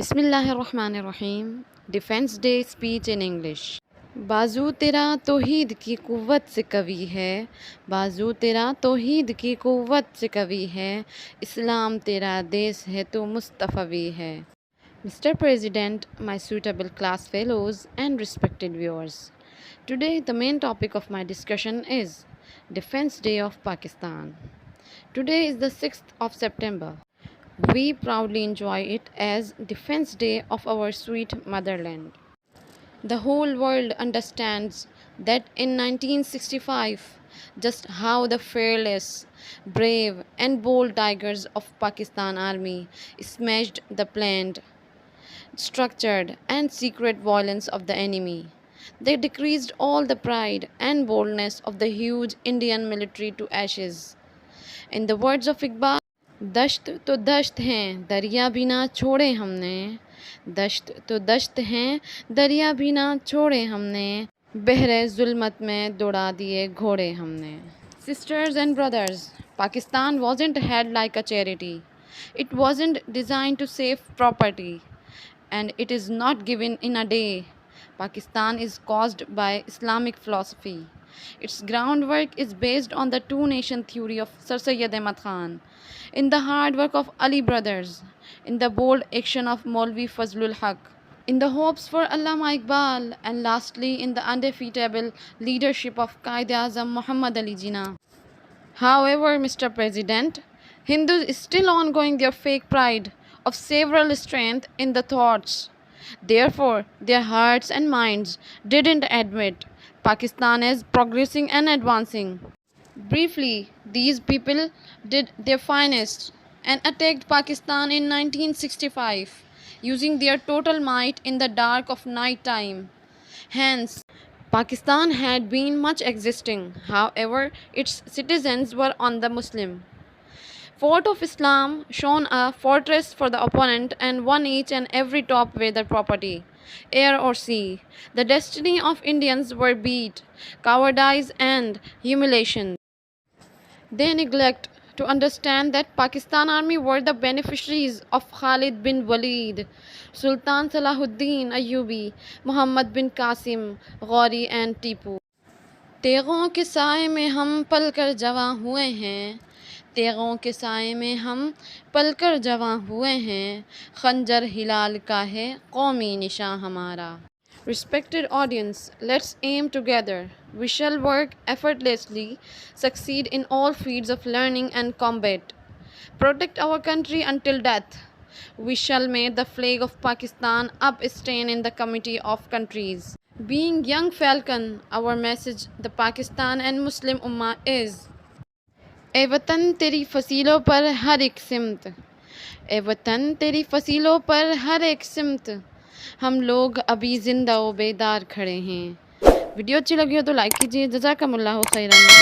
बिस्मिल्लाहिर्रहमानिर्रहीम। Defence day speech in English. बाजू तेरा तौहीद की कुव्वत से कवी है, बाजू तेरा तौहीद की कुव्वत से कवी है, इस्लाम तेरा देश है तो मुस्तफ़वी है। Mr. President, my suitable class fellows and respected viewers, today the main topic of my discussion is Defense Day of Pakistan. Today is the 6th of September. We proudly enjoy it as Defense Day of our sweet motherland. The whole world understands that in 1965, just how the fearless, brave and bold tigers of Pakistan Army smashed the planned, structured and secret violence of the enemy. They decreased all the pride and boldness of the huge Indian military to ashes. In the words of Iqbal, दश्त तो दश्त हैं दरिया भी ना छोड़े हमने, दश्त तो दश्त हैं दरिया भी ना छोड़े हमने, बहरे जुल्मत में दौड़ा दिए घोड़े हमने. Sisters and brothers, Pakistan wasn't held like a charity. It wasn't designed to save property, and it is not given in a day. Pakistan is caused by Islamic philosophy. Its groundwork is based on the two-nation theory of Sir Syed Ahmad Khan, in the hard work of Ali brothers, in the bold action of Maulvi Fazlul Haq, in the hopes for Allama Iqbal, and lastly in the undefeatable leadership of Quaid-e-Azam Muhammad Ali Jinnah. However, Mr. President, Hindus is still ongoing their fake pride of several strength in the thoughts. Therefore, their hearts and minds didn't admit Pakistan as progressing and advancing. Briefly, these people did their finest and attacked Pakistan in 1965, using their total might in the dark of night time. Hence, Pakistan had been much existing. However, its citizens were on the Muslim fort of Islam, shown a fortress for the opponent, and won each and every top weather property, air or sea. The destiny of Indians were beat, cowardice and humiliation. They neglect to understand that Pakistan Army were the beneficiaries of Khalid bin Walid, Sultan Salahuddin Ayyubi, Muhammad bin Qasim, Ghori and Tipu. तेगों के साए में हम पलकर जवां हुए हैं, तेगों के साए में हम पलकर जवां हुए हैं, खंजर हिलाल का है कौमी निशां हमारा. Respected audience, let's aim together. We shall work effortlessly, succeed in all fields of learning and combat. Protect our country until death. We shall make the flag of Pakistan upstand in the committee of countries. Being young falcon, our message the Pakistan and Muslim Ummah is: ए वतन तेरी फसीलों पर हर एक सिमत, ए वतन तेरी फसीलों पर हर एक सिमत, हम लोग अभी जिंदा व बेदार खड़े हैं. वीडियो अच्छी लगी हो तो लाइक कीजिए. जज़ाकमुल्लाहु खैरन.